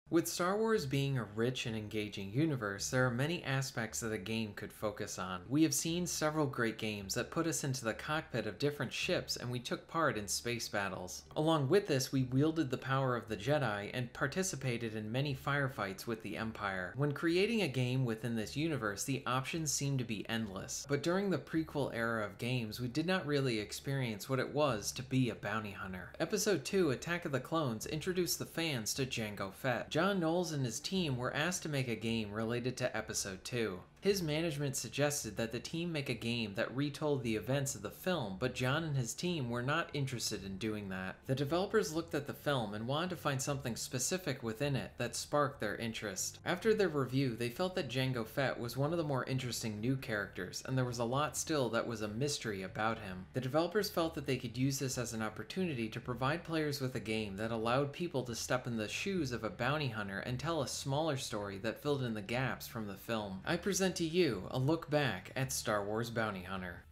With Star Wars being a rich and engaging universe, there are many aspects that a game could focus on. We have seen several great games that put us into the cockpit of different ships and we took part in space battles. Along with this, we wielded the power of the Jedi and participated in many firefights with the Empire. When creating a game within this universe, the options seem to be endless. But during the prequel era of games, we did not really experience what it was to be a bounty hunter. Episode 2, Attack of the Clones, introduced the fans to Jango Fett. John Knowles and his team were asked to make a game related to Episode 2. His management suggested that the team make a game that retold the events of the film, but John and his team were not interested in doing that. The developers looked at the film and wanted to find something specific within it that sparked their interest. After their review, they felt that Jango Fett was one of the more interesting new characters, and there was a lot still that was a mystery about him. The developers felt that they could use this as an opportunity to provide players with a game that allowed people to step in the shoes of a bounty hunter and tell a smaller story that filled in the gaps from the film. I present to you a look back at Star Wars Bounty Hunter.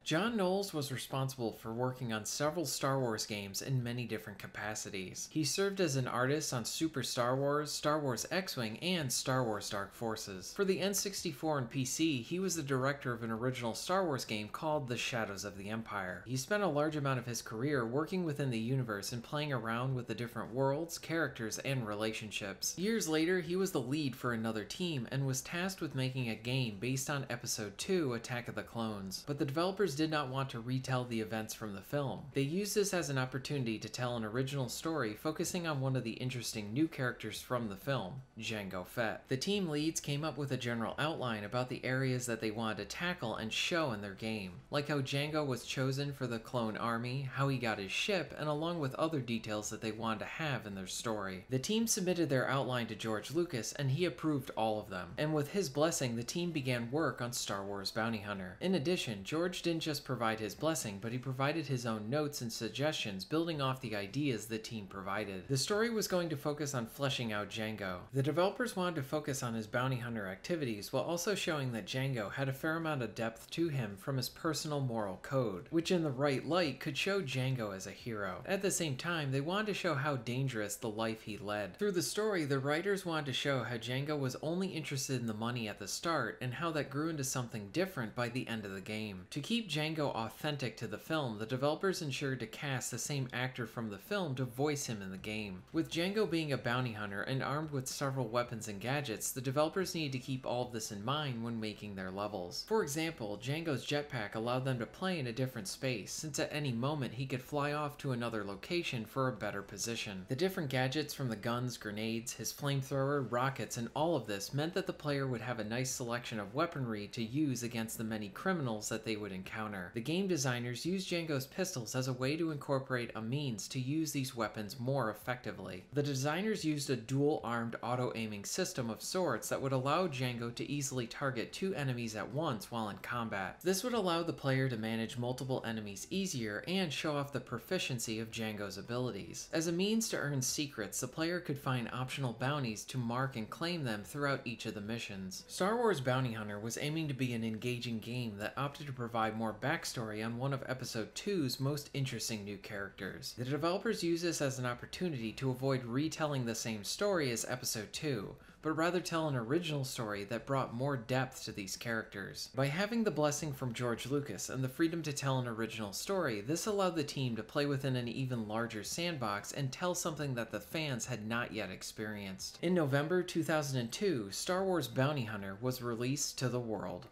John Knowles was responsible for working on several Star Wars games in many different capacities. He served as an artist on Super Star Wars X-Wing, and Star Wars Dark Forces. For the N64 and PC, he was the director of an original Star Wars game called The Shadows of the Empire. He spent a large amount of his career working within the universe and playing around with the different worlds, characters, and relationships. Years later, he was the lead for another team and was tasked with making a game based on Episode 2, Attack of the Clones. But the developers did not want to retell the events from the film. They used this as an opportunity to tell an original story focusing on one of the interesting new characters from the film, Jango Fett. The team leads came up with a general outline about the areas that they wanted to tackle and show in their game, like how Jango was chosen for the clone army, how he got his ship, and along with other details that they wanted to have in their story. The team submitted their outline to George Lucas and he approved all of them, and with his blessing the team began work on Star Wars Bounty Hunter. In addition, George didn't just provide his blessing, but he provided his own notes and suggestions building off the ideas the team provided. The story was going to focus on fleshing out Jango. The developers wanted to focus on his bounty hunter activities while also showing that Jango had a fair amount of depth to him from his personal moral code, which in the right light could show Jango as a hero. At the same time, they wanted to show how dangerous the life he led. Through the story, the writers wanted to show how Jango was only interested in the money at the start and how that grew into something different by the end of the game. To keep Jango authentic to the film, the developers ensured to cast the same actor from the film to voice him in the game. With Jango being a bounty hunter and armed with several weapons and gadgets, the developers needed to keep all of this in mind when making their levels. For example, Jango's jetpack allowed them to play in a different space, since at any moment he could fly off to another location for a better position. The different gadgets from the guns, grenades, his flamethrower, rockets, and all of this meant that the player would have a nice selection of weaponry to use against the many criminals that they would encounter. The game designers used Jango's pistols as a way to incorporate a means to use these weapons more effectively. The designers used a dual-armed auto-aiming system of sorts that would allow Jango to easily target two enemies at once while in combat. This would allow the player to manage multiple enemies easier and show off the proficiency of Jango's abilities. As a means to earn secrets, the player could find optional bounties to mark and claim them throughout each of the missions. Star Wars Bounty Hunter was aiming to be an engaging game that opted to provide more backstory on one of Episode 2's most interesting new characters. The developers used this as an opportunity to avoid retelling the same story as Episode 2, but rather tell an original story that brought more depth to these characters. By having the blessing from George Lucas and the freedom to tell an original story, this allowed the team to play within an even larger sandbox and tell something that the fans had not yet experienced. In November 2002, Star Wars Bounty Hunter was released to the world.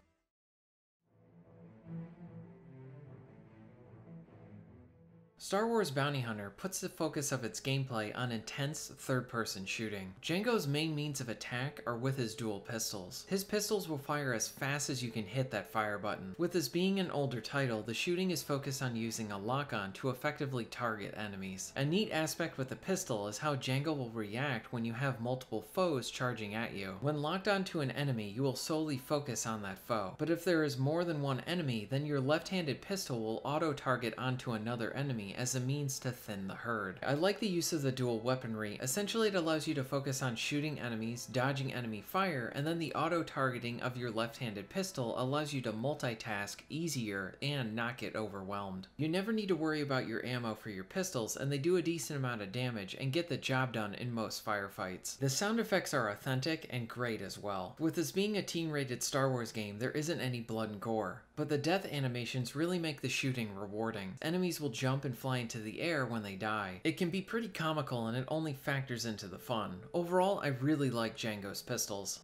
Star Wars Bounty Hunter puts the focus of its gameplay on intense third-person shooting. Jango's main means of attack are with his dual pistols. His pistols will fire as fast as you can hit that fire button. With this being an older title, the shooting is focused on using a lock-on to effectively target enemies. A neat aspect with the pistol is how Jango will react when you have multiple foes charging at you. When locked onto an enemy, you will solely focus on that foe. But if there is more than one enemy, then your left-handed pistol will auto-target onto another enemy as a means to thin the herd. I like the use of the dual weaponry. Essentially, it allows you to focus on shooting enemies, dodging enemy fire, and then the auto-targeting of your left-handed pistol allows you to multitask easier and not get overwhelmed. You never need to worry about your ammo for your pistols, and they do a decent amount of damage and get the job done in most firefights. The sound effects are authentic and great as well. With this being a teen-rated Star Wars game, there isn't any blood and gore, but the death animations really make the shooting rewarding. Enemies will jump and fly into the air when they die. It can be pretty comical and it only factors into the fun. Overall, I really like Jango's pistols.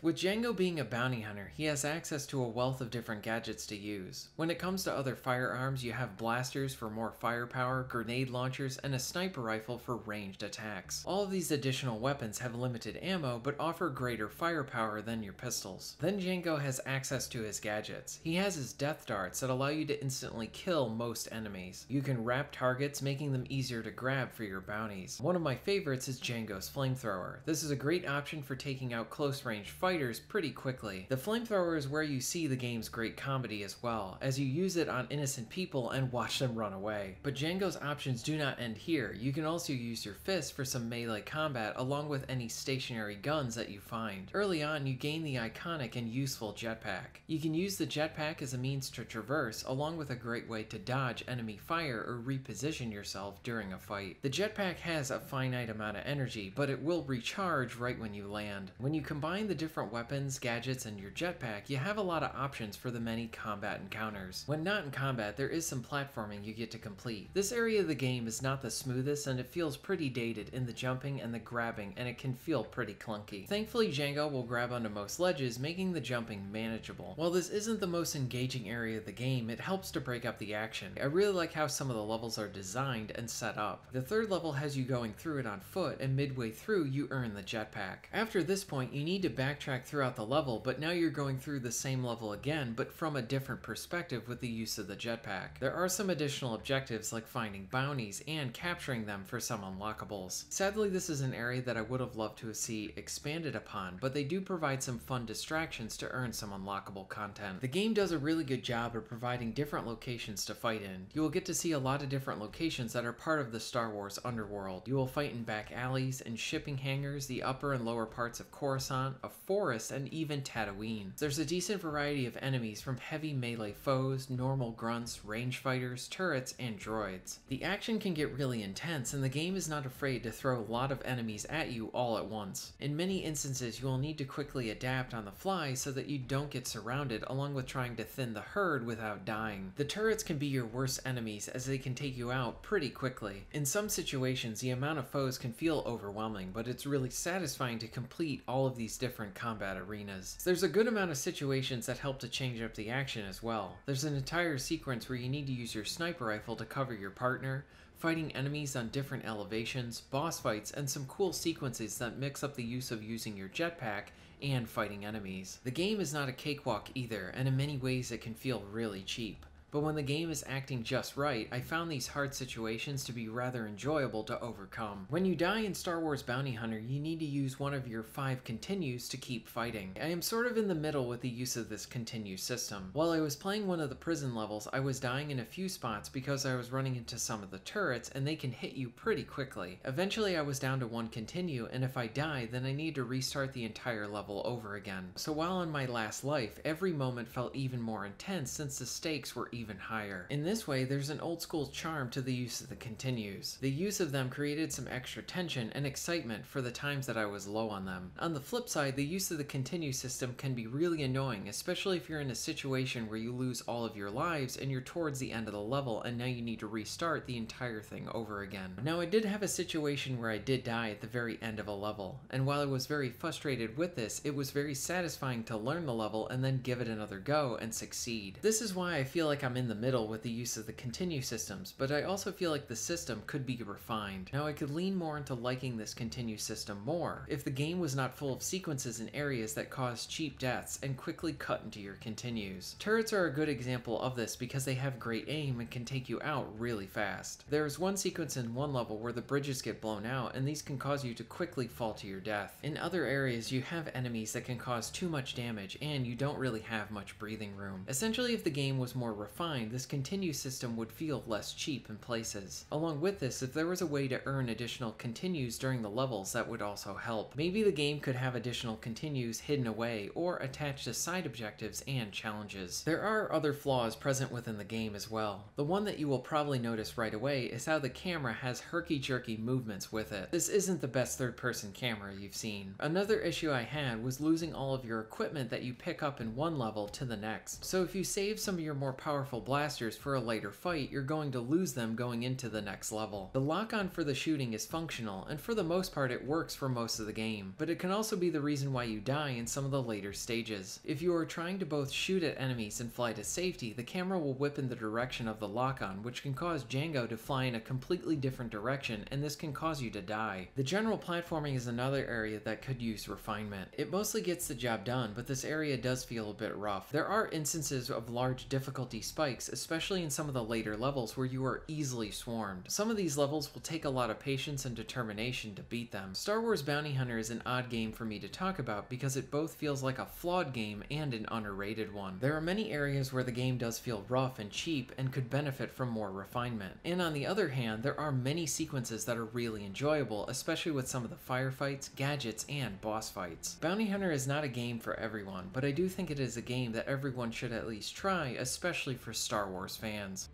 With Jango being a bounty hunter, he has access to a wealth of different gadgets to use. When it comes to other firearms, you have blasters for more firepower, grenade launchers, and a sniper rifle for ranged attacks. All of these additional weapons have limited ammo, but offer greater firepower than your pistols. Then Jango has access to his gadgets. He has his death darts that allow you to instantly kill most enemies. You can wrap targets, making them easier to grab for your bounties. One of my favorites is Jango's flamethrower. This is a great option for taking out close-range fighters pretty quickly. The flamethrower is where you see the game's great comedy as well, as you use it on innocent people and watch them run away. But Jango's options do not end here. You can also use your fists for some melee combat along with any stationary guns that you find. Early on, you gain the iconic and useful jetpack. You can use the jetpack as a means to traverse, along with a great way to dodge enemy fire or reposition yourself during a fight. The jetpack has a finite amount of energy, but it will recharge right when you land. When you combine the different weapons, gadgets, and your jetpack, you have a lot of options for the many combat encounters. When not in combat, there is some platforming you get to complete. This area of the game is not the smoothest and it feels pretty dated in the jumping and the grabbing, and it can feel pretty clunky. Thankfully, Jango will grab onto most ledges, making the jumping manageable. While this isn't the most engaging area of the game, it helps to break up the action. I really like how some of the levels are designed and set up. The third level has you going through it on foot, and midway through you earn the jetpack. After this point, you need to backtrack throughout the level, but now you're going through the same level again, but from a different perspective with the use of the jetpack. There are some additional objectives like finding bounties and capturing them for some unlockables. Sadly, this is an area that I would have loved to see expanded upon, but they do provide some fun distractions to earn some unlockable content. The game does a really good job of providing different locations to fight in. You will get to see a lot of different locations that are part of the Star Wars underworld. You will fight in back alleys and shipping hangars, the upper and lower parts of Coruscant, a forest, and even Tatooine. There's a decent variety of enemies from heavy melee foes, normal grunts, range fighters, turrets, and droids. The action can get really intense, and the game is not afraid to throw a lot of enemies at you all at once. In many instances, you will need to quickly adapt on the fly so that you don't get surrounded, along with trying to thin the herd without dying. The turrets can be your worst enemies as they can take you out pretty quickly. In some situations, the amount of foes can feel overwhelming, but it's really satisfying to complete all of these different combat arenas. There's a good amount of situations that help to change up the action as well. There's an entire sequence where you need to use your sniper rifle to cover your partner, fighting enemies on different elevations, boss fights, and some cool sequences that mix up the use of using your jetpack and fighting enemies. The game is not a cakewalk either, and in many ways it can feel really cheap. But when the game is acting just right, I found these hard situations to be rather enjoyable to overcome. When you die in Star Wars Bounty Hunter, you need to use one of your 5 continues to keep fighting. I am sort of in the middle with the use of this continue system. While I was playing one of the prison levels, I was dying in a few spots because I was running into some of the turrets, and they can hit you pretty quickly. Eventually I was down to 1 continue, and if I die, then I need to restart the entire level over again. So while on my last life, every moment felt even more intense since the stakes were even higher. In this way, there's an old school charm to the use of the continues. The use of them created some extra tension and excitement for the times that I was low on them. On the flip side, the use of the continue system can be really annoying, especially if you're in a situation where you lose all of your lives and you're towards the end of the level and now you need to restart the entire thing over again. Now, I did have a situation where I did die at the very end of a level, and while I was very frustrated with this, it was very satisfying to learn the level and then give it another go and succeed. This is why I feel like I'm in the middle with the use of the continue systems, but I also feel like the system could be refined. Now, I could lean more into liking this continue system more if the game was not full of sequences and areas that cause cheap deaths and quickly cut into your continues. Turrets are a good example of this because they have great aim and can take you out really fast. There is one sequence in one level where the bridges get blown out, and these can cause you to quickly fall to your death. In other areas, you have enemies that can cause too much damage and you don't really have much breathing room. Essentially, if the game was more refined, this continue system would feel less cheap in places. Along with this, if there was a way to earn additional continues during the levels, that would also help. Maybe the game could have additional continues hidden away or attached to side objectives and challenges. There are other flaws present within the game as well. The one that you will probably notice right away is how the camera has herky-jerky movements with it. This isn't the best third-person camera you've seen. Another issue I had was losing all of your equipment that you pick up in one level to the next. So if you save some of your more powerful blasters for a later fight, you're going to lose them going into the next level. The lock-on for the shooting is functional, and for the most part it works for most of the game, but it can also be the reason why you die in some of the later stages. If you are trying to both shoot at enemies and fly to safety, the camera will whip in the direction of the lock-on, which can cause Django to fly in a completely different direction, and this can cause you to die. The general platforming is another area that could use refinement. It mostly gets the job done, but this area does feel a bit rough. There are instances of large difficulty spikes, especially in some of the later levels where you are easily swarmed. Some of these levels will take a lot of patience and determination to beat them. Star Wars Bounty Hunter is an odd game for me to talk about because it both feels like a flawed game and an underrated one. There are many areas where the game does feel rough and cheap and could benefit from more refinement. And on the other hand, there are many sequences that are really enjoyable, especially with some of the firefights, gadgets, and boss fights. Bounty Hunter is not a game for everyone, but I do think it is a game that everyone should at least try, especially for Star Wars fans.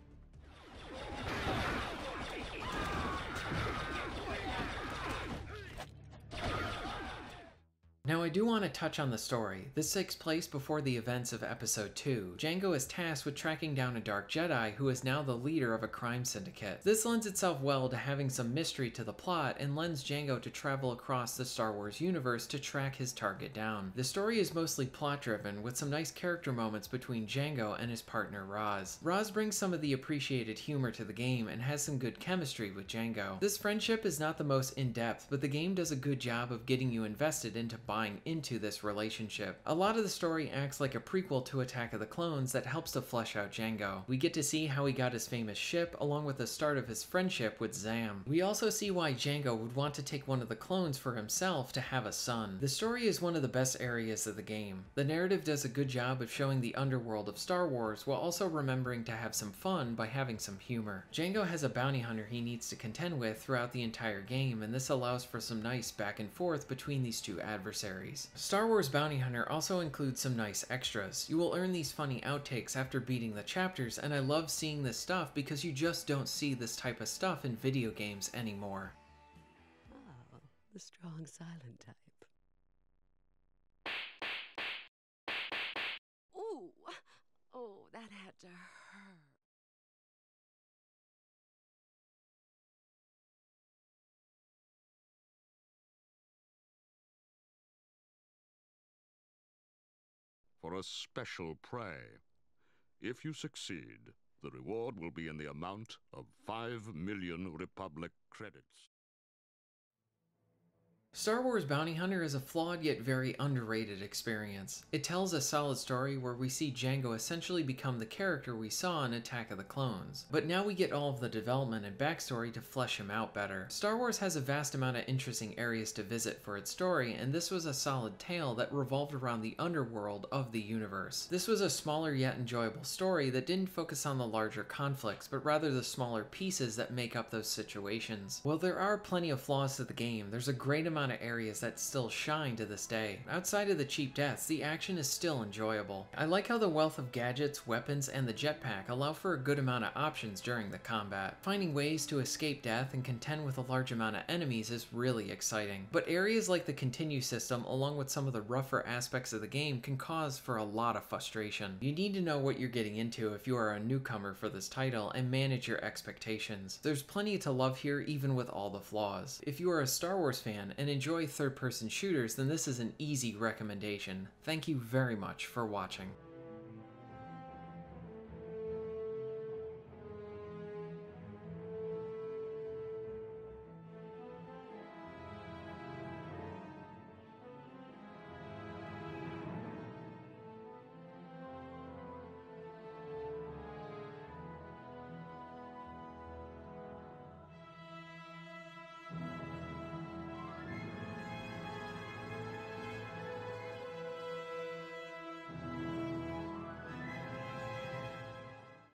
Now, I do want to touch on the story. This takes place before the events of Episode 2. Django is tasked with tracking down a Dark Jedi who is now the leader of a crime syndicate. This lends itself well to having some mystery to the plot and lends Django to travel across the Star Wars universe to track his target down. The story is mostly plot-driven, with some nice character moments between Django and his partner Roz. Roz brings some of the appreciated humor to the game and has some good chemistry with Django. This friendship is not the most in-depth, but the game does a good job of getting you invested into buying into this relationship. A lot of the story acts like a prequel to Attack of the Clones that helps to flesh out Django. We get to see how he got his famous ship, along with the start of his friendship with Zam. We also see why Django would want to take one of the clones for himself to have a son. The story is one of the best areas of the game. The narrative does a good job of showing the underworld of Star Wars while also remembering to have some fun by having some humor. Django has a bounty hunter he needs to contend with throughout the entire game, and this allows for some nice back and forth between these two adversaries. Star Wars Bounty Hunter also includes some nice extras. You will earn these funny outtakes after beating the chapters, and I love seeing this stuff because you just don't see this type of stuff in video games anymore. Oh, the strong silent type. Ooh! Oh, that had to hurt. For a special prey. If you succeed, the reward will be in the amount of 5 million Republic credits. Star Wars Bounty Hunter is a flawed yet very underrated experience. It tells a solid story where we see Django essentially become the character we saw in Attack of the Clones, but now we get all of the development and backstory to flesh him out better. Star Wars has a vast amount of interesting areas to visit for its story, and this was a solid tale that revolved around the underworld of the universe. This was a smaller yet enjoyable story that didn't focus on the larger conflicts, but rather the smaller pieces that make up those situations. While there are plenty of flaws to the game, there's a great amount amount of areas that still shine to this day. Outside of the cheap deaths, the action is still enjoyable. I like how the wealth of gadgets, weapons, and the jetpack allow for a good amount of options during the combat. Finding ways to escape death and contend with a large amount of enemies is really exciting. But areas like the continue system, along with some of the rougher aspects of the game, can cause for a lot of frustration. You need to know what you're getting into if you are a newcomer for this title and manage your expectations. There's plenty to love here even with all the flaws. If you are a Star Wars fan and enjoy third-person shooters, then this is an easy recommendation. Thank you very much for watching.